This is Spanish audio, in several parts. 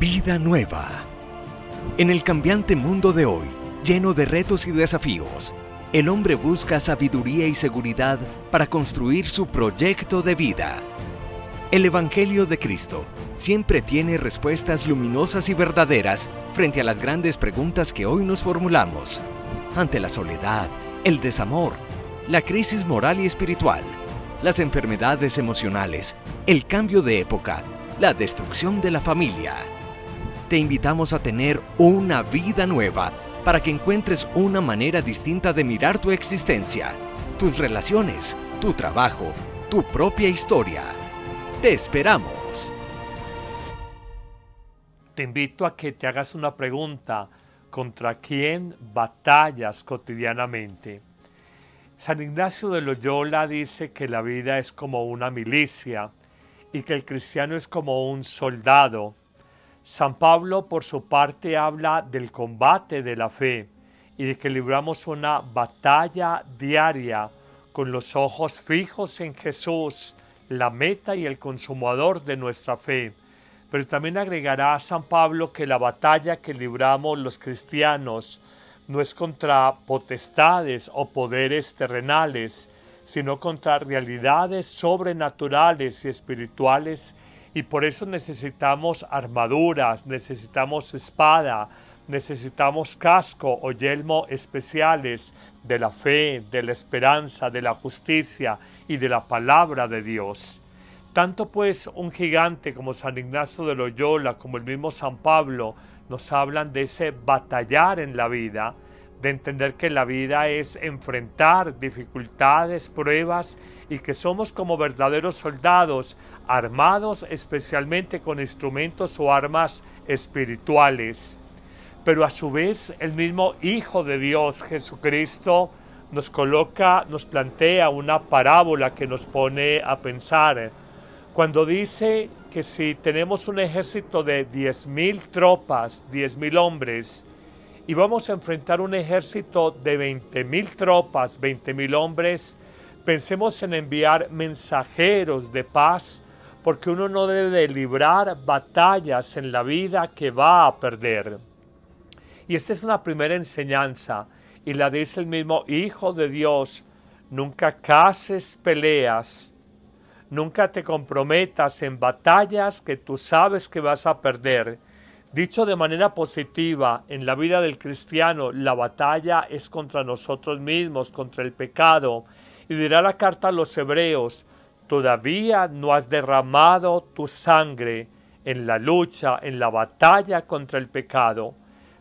Vida nueva. En el cambiante mundo de hoy, lleno de retos y desafíos, el hombre busca sabiduría y seguridad para construir su proyecto de vida. El Evangelio de Cristo siempre tiene respuestas luminosas y verdaderas frente a las grandes preguntas que hoy nos formulamos. Ante la soledad, el desamor, la crisis moral y espiritual, las enfermedades emocionales, el cambio de época, la destrucción de la familia. Te invitamos a tener una vida nueva para que encuentres una manera distinta de mirar tu existencia, tus relaciones, tu trabajo, tu propia historia. Te esperamos. Te invito a que te hagas una pregunta: ¿contra quién batallas cotidianamente? San Ignacio de Loyola dice que la vida es como una milicia y que el cristiano es como un soldado. San Pablo, por su parte, habla del combate de la fe y de que libramos una batalla diaria con los ojos fijos en Jesús, la meta y el consumador de nuestra fe. Pero también agregará a San Pablo que la batalla que libramos los cristianos no es contra potestades o poderes terrenales, sino contra realidades sobrenaturales y espirituales, y por eso necesitamos armaduras, necesitamos espada, necesitamos casco o yelmo especiales de la fe, de la esperanza, de la justicia y de la palabra de Dios. Tanto pues un gigante como San Ignacio de Loyola, como el mismo San Pablo, nos hablan de ese batallar en la vida, de entender que la vida es enfrentar dificultades, pruebas, y que somos como verdaderos soldados, armados especialmente con instrumentos o armas espirituales. Pero a su vez el mismo Hijo de Dios, Jesucristo, nos plantea una parábola que nos pone a pensar. Cuando dice que si tenemos un ejército de 10,000 tropas, 10,000 hombres, y vamos a enfrentar un ejército de 20,000 tropas, 20,000 hombres, pensemos en enviar mensajeros de paz, porque uno no debe librar batallas en la vida que va a perder. Y esta es una primera enseñanza, y la dice el mismo Hijo de Dios: nunca cases peleas, nunca te comprometas en batallas que tú sabes que vas a perder. Dicho de manera positiva, en la vida del cristiano, la batalla es contra nosotros mismos, contra el pecado. Y dirá la carta a los Hebreos: todavía no has derramado tu sangre en la lucha, en la batalla contra el pecado.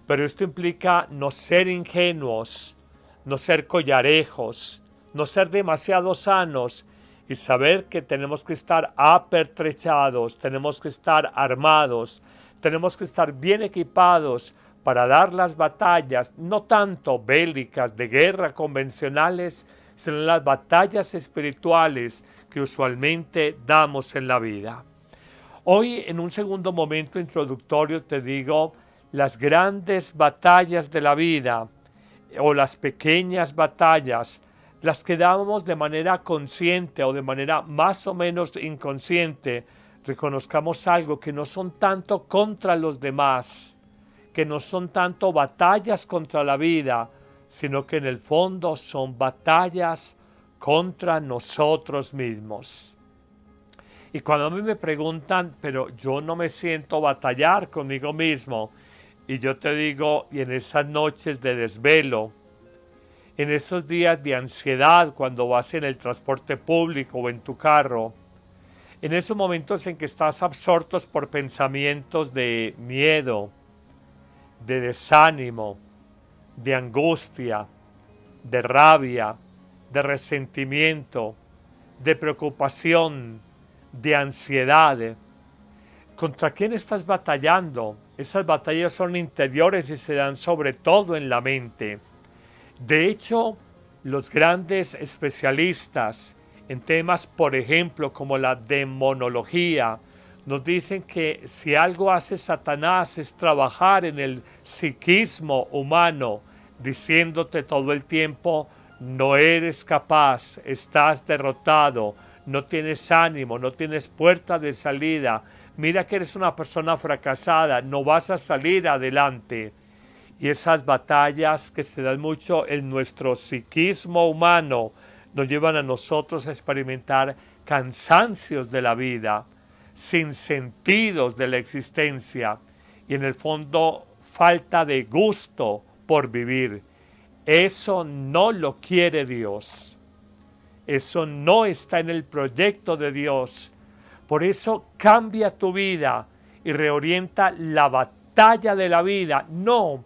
Pero esto implica no ser ingenuos, no ser collarejos, no ser demasiado sanos, y saber que tenemos que estar apertrechados, tenemos que estar armados, tenemos que estar bien equipados para dar las batallas, no tanto bélicas, de guerra, convencionales, sino las batallas espirituales que usualmente damos en la vida. Hoy, en un segundo momento introductorio, te digo las grandes batallas de la vida o las pequeñas batallas, las que damos de manera consciente o de manera más o menos inconsciente. Reconozcamos algo, que no son tanto contra los demás, que no son tanto batallas contra la vida, sino que en el fondo son batallas contra nosotros mismos. Y cuando a mí me preguntan, pero yo no me siento batallar conmigo mismo, y yo te digo, y en esas noches de desvelo, en esos días de ansiedad cuando vas en el transporte público o en tu carro, en esos momentos en que estás absortos por pensamientos de miedo, de desánimo, de angustia, de rabia, de resentimiento, de preocupación, de ansiedad, ¿contra quién estás batallando? Esas batallas son interiores y se dan sobre todo en la mente. De hecho, los grandes especialistas en temas, por ejemplo, como la demonología, nos dicen que si algo hace Satanás es trabajar en el psiquismo humano, diciéndote todo el tiempo: no eres capaz, estás derrotado, no tienes ánimo, no tienes puerta de salida, mira que eres una persona fracasada, no vas a salir adelante. Y esas batallas que se dan mucho en nuestro psiquismo humano nos llevan a nosotros a experimentar cansancios de la vida, sinsentidos de la existencia y en el fondo falta de gusto por vivir. Eso no lo quiere Dios. Eso no está en el proyecto de Dios. Por eso cambia tu vida y reorienta la batalla de la vida, no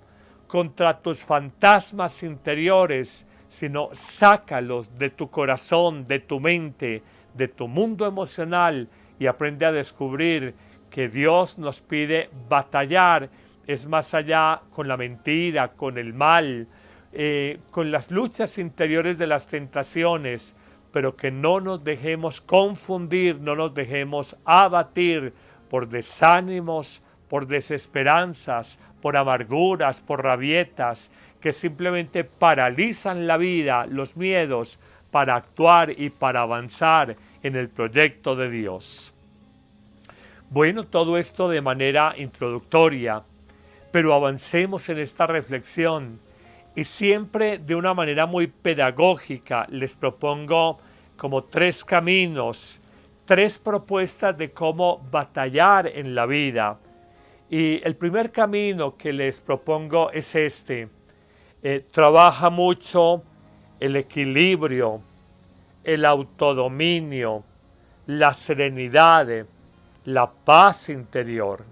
contra tus fantasmas interiores, sino sácalos de tu corazón, de tu mente, de tu mundo emocional y aprende a descubrir que Dios nos pide batallar, es más allá con la mentira, con el mal, con las luchas interiores de las tentaciones, pero que no nos dejemos confundir, no nos dejemos abatir por desánimos, por desesperanzas, por amarguras, por rabietas, que simplemente paralizan la vida, los miedos, para actuar y para avanzar en el proyecto de Dios. Bueno, todo esto de manera introductoria, pero avancemos en esta reflexión y siempre de una manera muy pedagógica les propongo como 3 caminos, 3 propuestas de cómo batallar en la vida. Y el primer camino que les propongo es este. Trabaja mucho el equilibrio, el autodominio, la serenidad, la paz interior.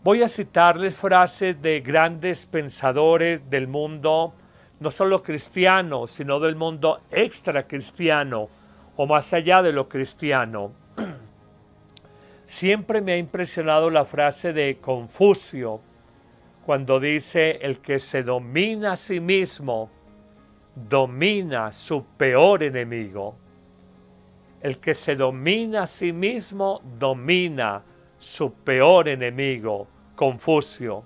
Voy a citarles frases de grandes pensadores del mundo, no solo cristiano, sino del mundo extracristiano o más allá de lo cristiano. Siempre me ha impresionado la frase de Confucio, cuando dice: el que se domina a sí mismo, domina su peor enemigo. El que se domina a sí mismo, domina su peor enemigo. Confucio.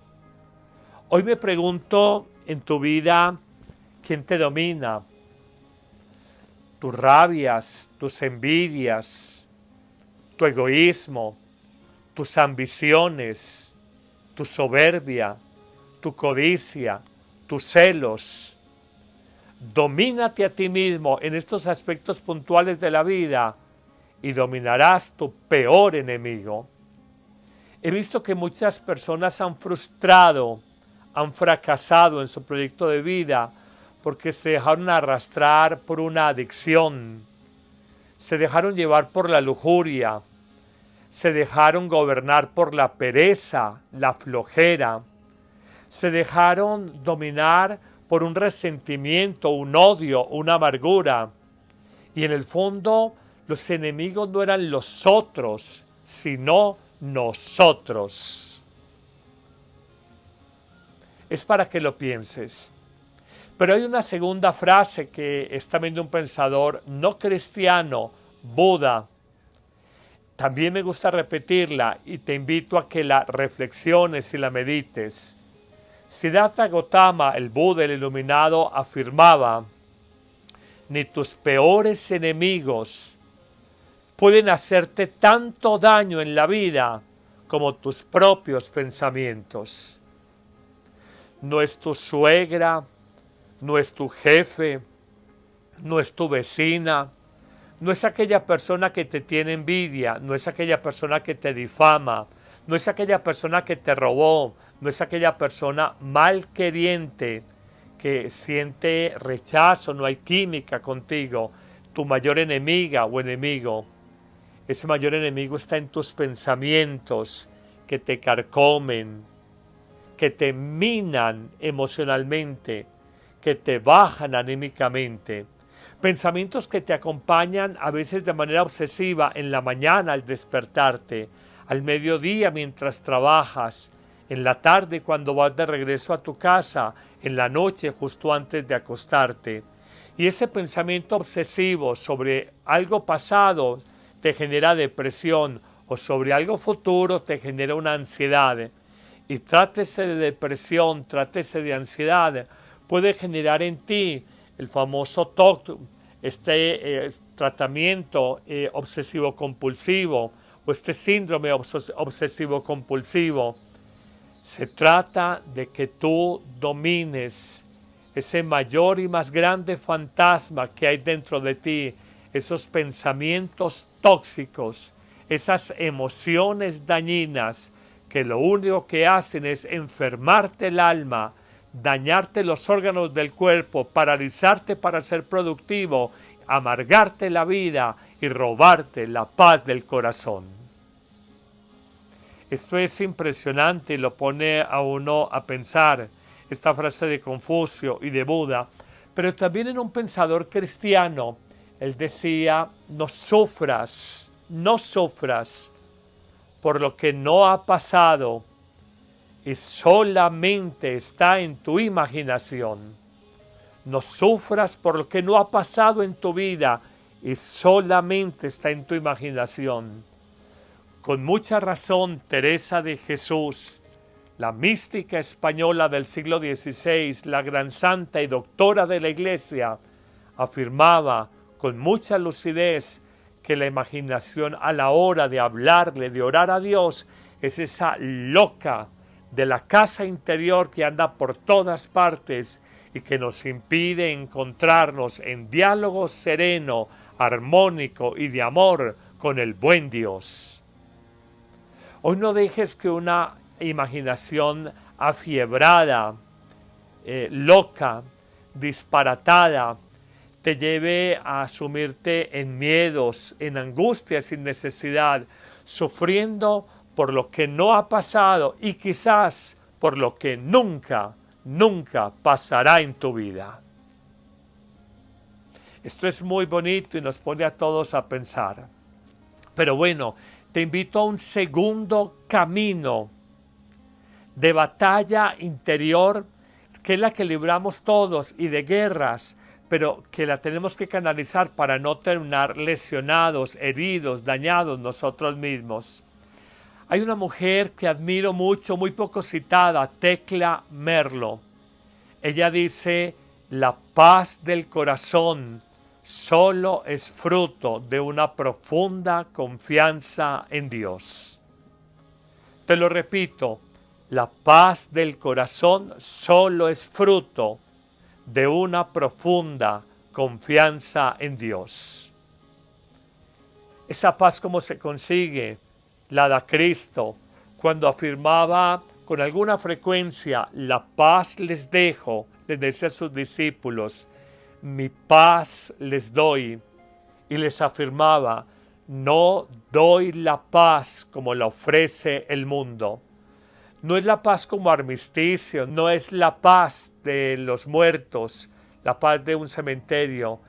Hoy me pregunto, en tu vida, ¿quién te domina? Tus rabias, tus envidias, tu egoísmo, tus ambiciones, tu soberbia, tu codicia, tus celos. Domínate a ti mismo en estos aspectos puntuales de la vida y dominarás tu peor enemigo. He visto que muchas personas han frustrado, han fracasado en su proyecto de vida porque se dejaron arrastrar por una adicción, se dejaron llevar por la lujuria, se dejaron gobernar por la pereza, la flojera, se dejaron dominar por un resentimiento, un odio, una amargura. Y en el fondo los enemigos no eran los otros, sino nosotros. Es para que lo pienses. Pero hay una segunda frase que es también de un pensador no cristiano, Buda. También me gusta repetirla y te invito a que la reflexiones y la medites. Siddhartha Gautama, el Buda, el iluminado, afirmaba: ni tus peores enemigos pueden hacerte tanto daño en la vida como tus propios pensamientos. No es tu suegra, no es tu jefe, no es tu vecina, no es aquella persona que te tiene envidia, no es aquella persona que te difama, no es aquella persona que te robó, no es aquella persona malqueriente que siente rechazo, no hay química contigo, tu mayor enemiga o enemigo. Ese mayor enemigo está en tus pensamientos que te carcomen, que te minan emocionalmente, que te bajan anímicamente. Pensamientos que te acompañan a veces de manera obsesiva en la mañana al despertarte, al mediodía mientras trabajas, en la tarde cuando vas de regreso a tu casa, en la noche justo antes de acostarte. Y ese pensamiento obsesivo sobre algo pasado te genera depresión o sobre algo futuro te genera una ansiedad. Y trátese de depresión, trátese de ansiedad, puede generar en ti el famoso TOC, tratamiento obsesivo compulsivo o este síndrome obsesivo-compulsivo. Se trata de que tú domines ese mayor y más grande fantasma que hay dentro de ti, esos pensamientos tóxicos, esas emociones dañinas que lo único que hacen es enfermarte el alma, dañarte los órganos del cuerpo, paralizarte para ser productivo, amargarte la vida y robarte la paz del corazón. Esto es impresionante y lo pone a uno a pensar, esta frase de Confucio y de Buda, pero también en un pensador cristiano. Él decía, no sufras por lo que no ha pasado y solamente está en tu imaginación. No sufras por lo que no ha pasado en tu vida y solamente está en tu imaginación. Con mucha razón, Teresa de Jesús, la mística española del siglo XVI, la gran santa y doctora de la Iglesia, afirmaba con mucha lucidez que la imaginación a la hora de hablarle, de orar a Dios, es esa loca de la casa interior que anda por todas partes y que nos impide encontrarnos en diálogo sereno, armónico y de amor con el buen Dios. Hoy no dejes que una imaginación afiebrada, loca, disparatada, te lleve a sumirte en miedos, en angustias sin necesidad, sufriendo por lo que no ha pasado y quizás por lo que nunca pasará en tu vida. Esto es muy bonito y nos pone a todos a pensar. Pero bueno, te invito a un segundo camino de batalla interior, que es la que libramos todos, y de guerras, pero que la tenemos que canalizar para no terminar lesionados, heridos, dañados nosotros mismos. Hay una mujer que admiro mucho, muy poco citada, Tecla Merlo. Ella dice, la paz del corazón solo es fruto de una profunda confianza en Dios. Te lo repito, la paz del corazón solo es fruto de una profunda confianza en Dios. Esa paz, ¿cómo se consigue? La da Cristo, cuando afirmaba con alguna frecuencia, la paz les dejo, les decía a sus discípulos, mi paz les doy, y les afirmaba, no doy la paz como la ofrece el mundo. No es la paz como armisticio, no es la paz de los muertos, la paz de un cementerio.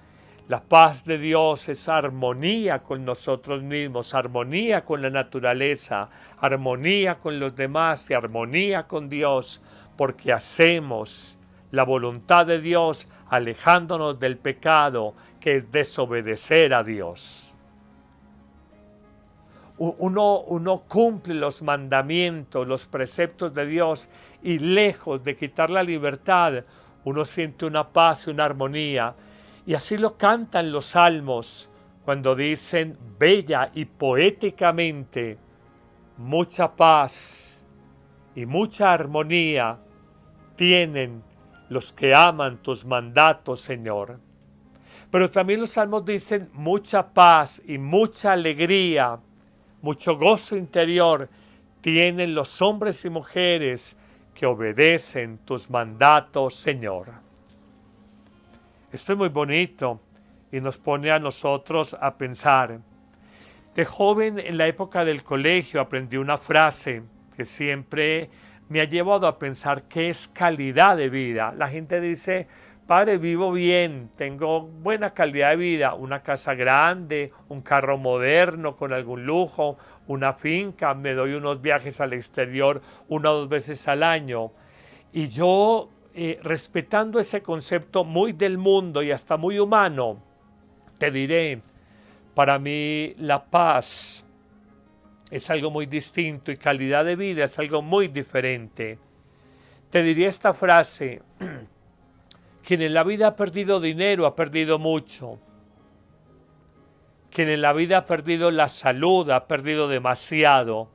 La paz de Dios es armonía con nosotros mismos, armonía con la naturaleza, armonía con los demás y armonía con Dios, porque hacemos la voluntad de Dios alejándonos del pecado, que es desobedecer a Dios. Uno cumple los mandamientos, los preceptos de Dios, y lejos de quitar la libertad, uno siente una paz y una armonía. Y así lo cantan los salmos cuando dicen bella y poéticamente, mucha paz y mucha armonía tienen los que aman tus mandatos, Señor. Pero también los salmos dicen mucha paz y mucha alegría, mucho gozo interior tienen los hombres y mujeres que obedecen tus mandatos, Señor. Esto es muy bonito y nos pone a nosotros a pensar. De joven, en la época del colegio, aprendí una frase que siempre me ha llevado a pensar qué es calidad de vida. La gente dice, padre, vivo bien, tengo buena calidad de vida, una casa grande, un carro moderno con algún lujo, una finca, me doy unos viajes al exterior 1 o 2 veces al año. Y yo, respetando ese concepto muy del mundo y hasta muy humano, te diré, para mí la paz es algo muy distinto y calidad de vida es algo muy diferente. Te diría esta frase, quien en la vida ha perdido dinero ha perdido mucho. Quien en la vida ha perdido la salud ha perdido demasiado,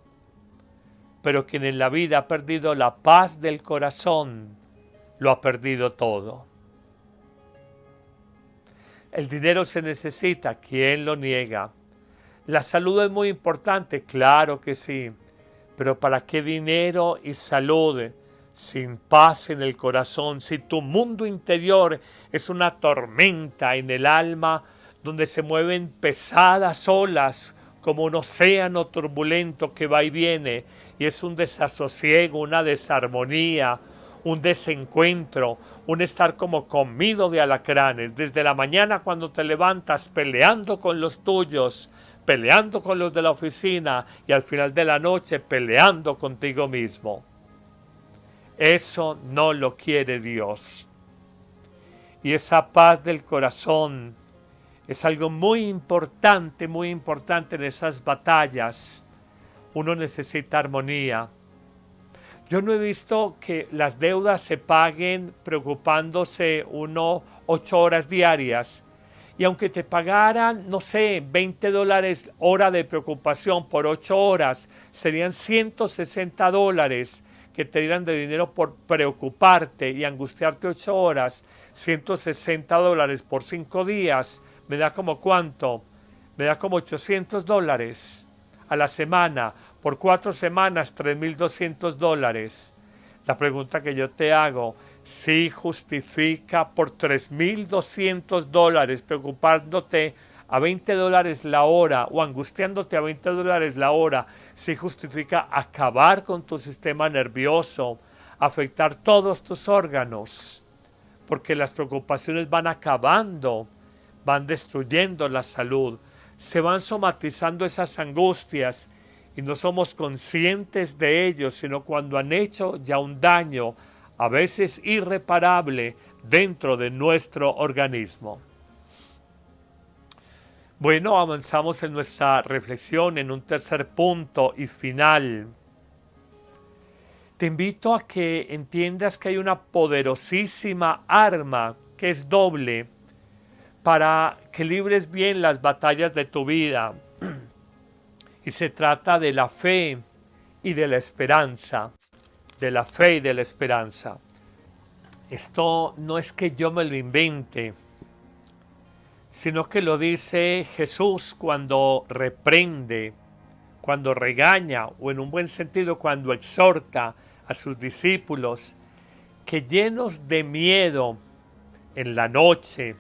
pero quien en la vida ha perdido la paz del corazón lo ha perdido todo. El dinero se necesita, ¿quién lo niega? La salud es muy importante, claro que sí, pero ¿para qué dinero y salud sin paz en el corazón? Si tu mundo interior es una tormenta en el alma, donde se mueven pesadas olas como un océano turbulento que va y viene, y es un desasosiego, una desarmonía, un desencuentro, un estar como comido de alacranes, desde la mañana cuando te levantas peleando con los tuyos, peleando con los de la oficina y al final de la noche peleando contigo mismo. Eso no lo quiere Dios. Y esa paz del corazón es algo muy importante en esas batallas. Uno necesita armonía. Yo no he visto que las deudas se paguen preocupándose uno 8 horas diarias. Y aunque te pagaran, no sé, $20 hora de preocupación por 8 horas, serían $160 que te dieran de dinero por preocuparte y angustiarte 8 horas. $160 por 5 días, me da como ¿cuánto? Me da como $800 a la semana. Por 4 semanas, $3,200. La pregunta que yo te hago, ¿sí justifica por $3,200 preocupándote a $20 la hora o angustiándote a $20 la hora? ¿Sí justifica acabar con tu sistema nervioso, afectar todos tus órganos? Porque las preocupaciones van acabando, van destruyendo la salud, se van somatizando esas angustias y no somos conscientes de ello, sino cuando han hecho ya un daño, a veces irreparable, dentro de nuestro organismo. Bueno, avanzamos en nuestra reflexión en un tercer punto y final. Te invito a que entiendas que hay una poderosísima arma que es doble para que libres bien las batallas de tu vida. Y se trata de la fe y de la esperanza. De la fe y de la esperanza. Esto no es que yo me lo invente, sino que lo dice Jesús cuando reprende, cuando regaña, o en un buen sentido cuando exhorta a sus discípulos, que llenos de miedo en la noche,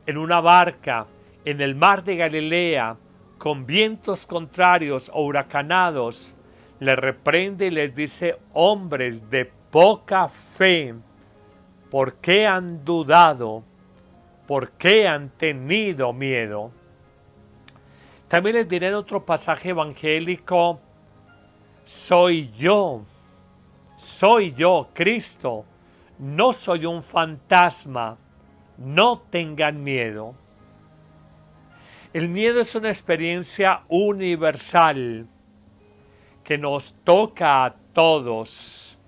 en una barca, en el mar de Galilea, con vientos contrarios o huracanados, les reprende y les dice: hombres de poca fe, ¿por qué han dudado? ¿Por qué han tenido miedo? También les diré en otro pasaje evangélico: soy yo, Cristo, no soy un fantasma, no tengan miedo. El miedo es una experiencia universal que nos toca a todos.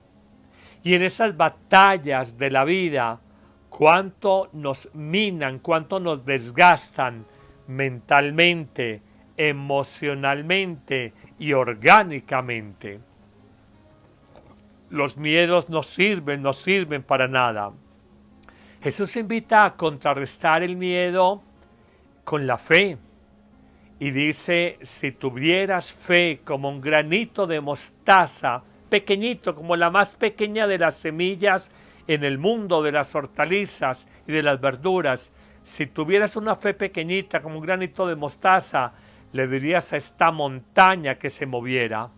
Y en esas batallas de la vida, cuánto nos minan, cuánto nos desgastan mentalmente, emocionalmente y orgánicamente. Los miedos no sirven para nada. Jesús invita a contrarrestar el miedo con la fe. Y dice: si tuvieras fe como un granito de mostaza, pequeñito, como la más pequeña de las semillas en el mundo de las hortalizas y de las verduras, si tuvieras una fe pequeñita como un granito de mostaza, le dirías a esta montaña que se moviera.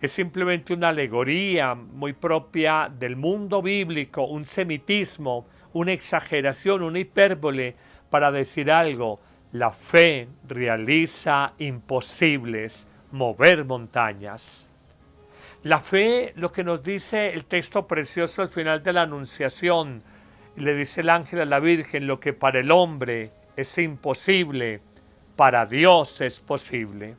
Es simplemente una alegoría muy propia del mundo bíblico, un semitismo, una exageración, una hipérbole para decir algo. La fe realiza imposibles, mover montañas. La fe, lo que nos dice el texto precioso al final de la Anunciación, le dice el ángel a la Virgen: lo que para el hombre es imposible, para Dios es posible.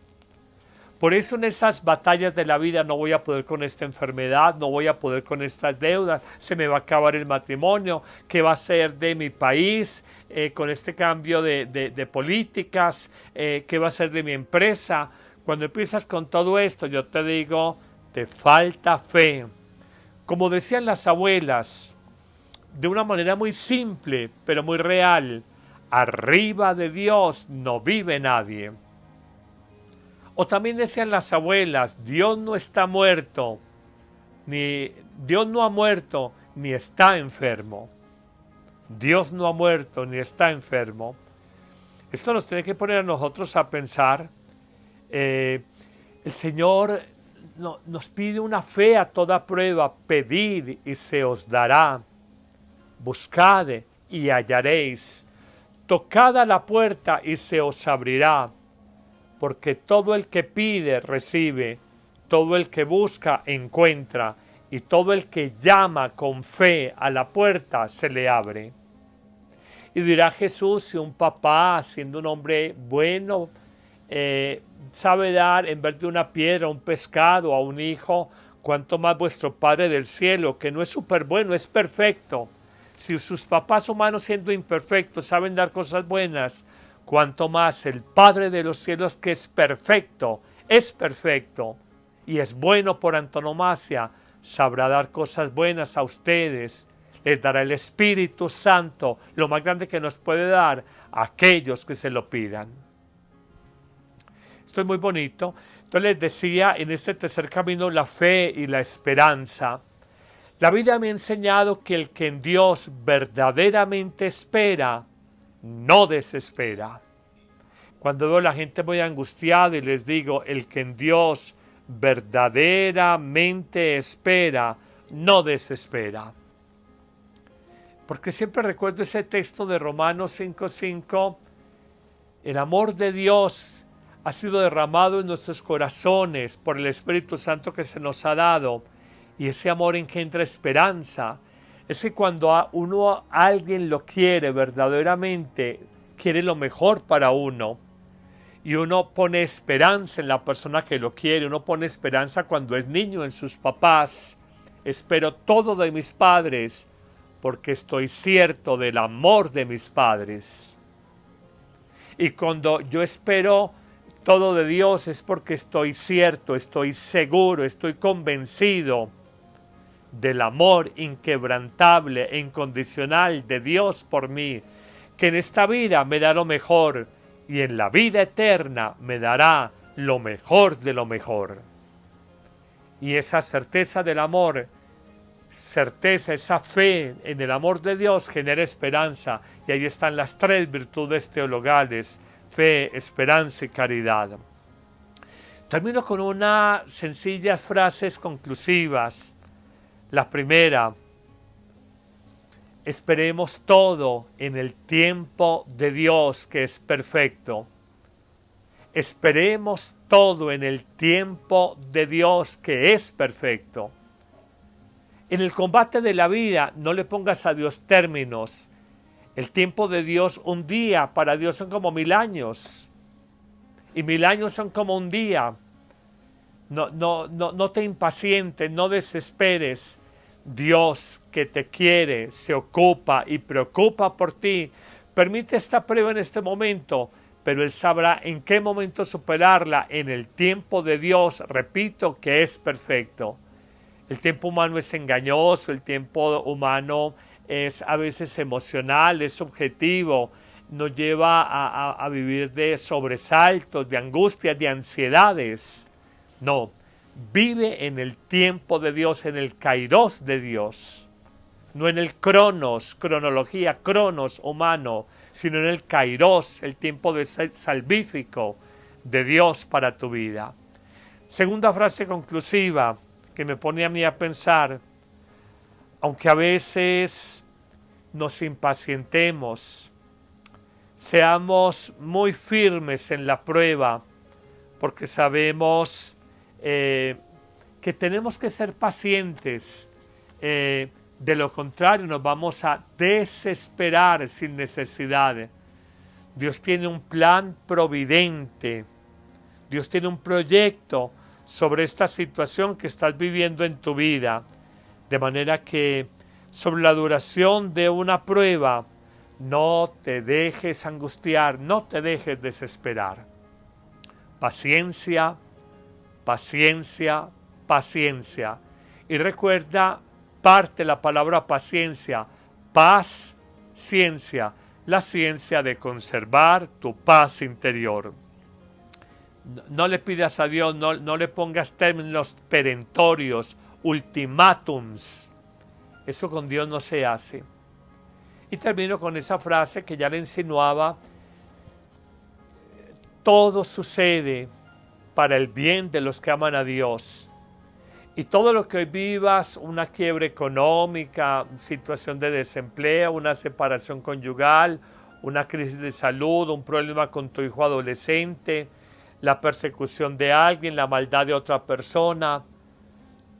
Por eso en esas batallas de la vida no voy a poder con esta enfermedad, no voy a poder con estas deudas, se me va a acabar el matrimonio, ¿qué va a ser de mi país con este cambio de políticas? ¿Qué va a ser de mi empresa? Cuando empiezas con todo esto, yo te digo, te falta fe. Como decían las abuelas, de una manera muy simple, pero muy real, arriba de Dios no vive nadie. O también decían las abuelas, Dios no está muerto, Dios no ha muerto, ni está enfermo. Dios no ha muerto, ni está enfermo. Esto nos tiene que poner a nosotros a pensar. El Señor nos pide una fe a toda prueba, pedid y se os dará, buscad y hallaréis, tocad a la puerta y se os abrirá. Porque todo el que pide, recibe, todo el que busca, encuentra, y todo el que llama con fe a la puerta, se le abre. Y dirá Jesús, si un papá, siendo un hombre bueno, sabe dar en vez de una piedra, un pescado a un hijo, cuánto más vuestro Padre del cielo, que no es súper bueno, es perfecto. Si sus papás humanos, siendo imperfectos, saben dar cosas buenas, cuanto más el Padre de los cielos, que es perfecto y es bueno por antonomasia, sabrá dar cosas buenas a ustedes. Les dará el Espíritu Santo, lo más grande que nos puede dar a aquellos que se lo pidan. Esto es muy bonito. Entonces les decía, en este tercer camino, la fe y la esperanza. La vida me ha enseñado que el que en Dios verdaderamente espera, no desespera. Cuando veo a la gente muy angustiada y les digo, el que en Dios verdaderamente espera, no desespera. Porque siempre recuerdo ese texto de Romanos 5:5, el amor de Dios ha sido derramado en nuestros corazones por el Espíritu Santo que se nos ha dado, y ese amor engendra esperanza. Es que cuando alguien lo quiere verdaderamente, quiere lo mejor para uno. Y uno pone esperanza en la persona que lo quiere. Uno pone esperanza cuando es niño en sus papás. Espero todo de mis padres porque estoy cierto del amor de mis padres. Y cuando yo espero todo de Dios es porque estoy cierto, estoy seguro, estoy convencido del amor inquebrantable e incondicional de Dios por mí, que en esta vida me da lo mejor y en la vida eterna me dará lo mejor de lo mejor. Y esa certeza del amor, esa fe en el amor de Dios genera esperanza, y ahí están las tres virtudes teologales: fe, esperanza y caridad. Termino con unas sencillas frases conclusivas. La primera: esperemos todo en el tiempo de Dios, que es perfecto. Esperemos todo en el tiempo de Dios, que es perfecto. En el combate de la vida no le pongas a Dios términos. El tiempo de Dios, un día para Dios son como 1000 años. Y 1000 años son como un día. No te impacientes, no desesperes. Dios, que te quiere, se ocupa y preocupa por ti. Permite esta prueba en este momento, pero Él sabrá en qué momento superarla en el tiempo de Dios, repito, que es perfecto. El tiempo humano es engañoso, el tiempo humano es a veces emocional, es subjetivo, nos lleva a vivir de sobresaltos, de angustias, de ansiedades. No, vive en el tiempo de Dios, en el kairos de Dios, no en el cronología, cronos humano, sino en el kairos, el tiempo salvífico de Dios para tu vida. Segunda frase conclusiva que me pone a mí a pensar: aunque a veces nos impacientemos, seamos muy firmes en la prueba, porque sabemos que tenemos que ser pacientes. De lo contrario, nos vamos a desesperar sin necesidad. Dios tiene un plan providente. Dios tiene un proyecto sobre esta situación que estás viviendo en tu vida. De manera que sobre la duración de una prueba, no te dejes angustiar, no te dejes desesperar. Paciencia, paciencia, paciencia. Y recuerda, parte la palabra paciencia, paz, ciencia, la ciencia de conservar tu paz interior. No le pidas a Dios, no le pongas términos perentorios, ultimátums. Eso con Dios no se hace. Y termino con esa frase que ya le insinuaba: todo sucede para el bien de los que aman a Dios. Y todo lo que hoy vivas, una quiebra económica, situación de desempleo, una separación conyugal, una crisis de salud, un problema con tu hijo adolescente, la persecución de alguien, la maldad de otra persona,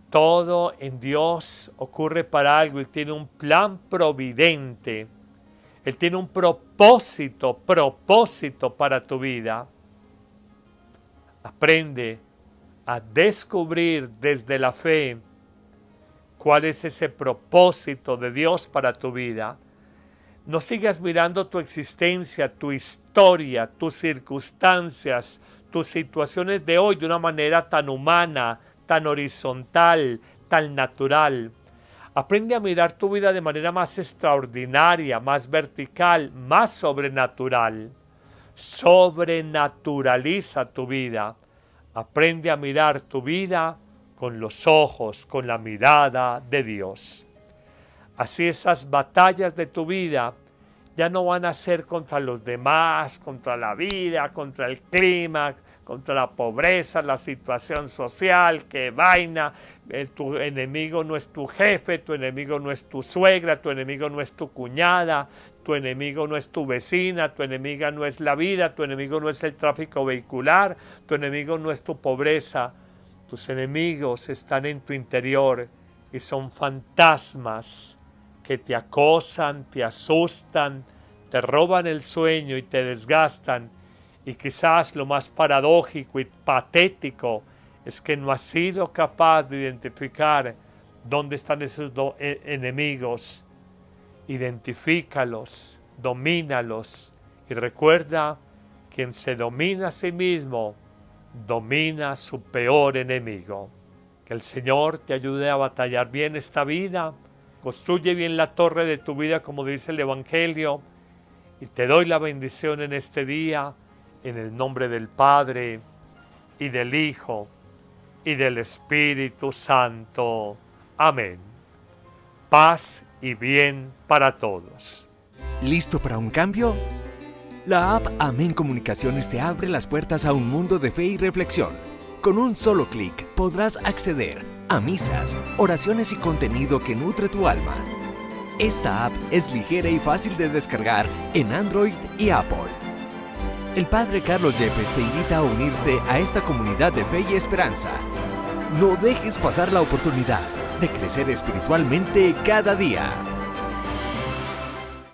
todo en Dios ocurre para algo. Él tiene un plan providente. Él tiene un propósito para tu vida. Aprende a descubrir desde la fe cuál es ese propósito de Dios para tu vida. No sigas mirando tu existencia, tu historia, tus circunstancias, tus situaciones de hoy de una manera tan humana, tan horizontal, tan natural. Aprende a mirar tu vida de manera más extraordinaria, más vertical, más sobrenatural. Sobrenaturaliza tu vida. Aprende a mirar tu vida con los ojos, con la mirada de Dios. Así esas batallas de tu vida ya no van a ser contra los demás, contra la vida, contra el clima, contra la pobreza, la situación social, qué vaina. Tu enemigo no es tu jefe, tu enemigo no es tu suegra, tu enemigo no es tu cuñada, tu enemigo no es tu vecina, tu enemiga no es la vida, tu enemigo no es el tráfico vehicular, tu enemigo no es tu pobreza. Tus enemigos están en tu interior y son fantasmas que te acosan, te asustan, te roban el sueño y te desgastan. Y quizás lo más paradójico y patético es que no has sido capaz de identificar dónde están esos enemigos. Identifícalos, domínalos y recuerda: quien se domina a sí mismo, domina a su peor enemigo. Que el Señor te ayude a batallar bien esta vida, construye bien la torre de tu vida como dice el Evangelio, y te doy la bendición en este día. En el nombre del Padre, y del Hijo, y del Espíritu Santo. Amén. Paz y bien para todos. ¿Listo para un cambio? La app Amén Comunicaciones te abre las puertas a un mundo de fe y reflexión. Con un solo clic podrás acceder a misas, oraciones y contenido que nutre tu alma. Esta app es ligera y fácil de descargar en Android y Apple. El Padre Carlos Yepes te invita a unirte a esta comunidad de fe y esperanza. No dejes pasar la oportunidad de crecer espiritualmente cada día.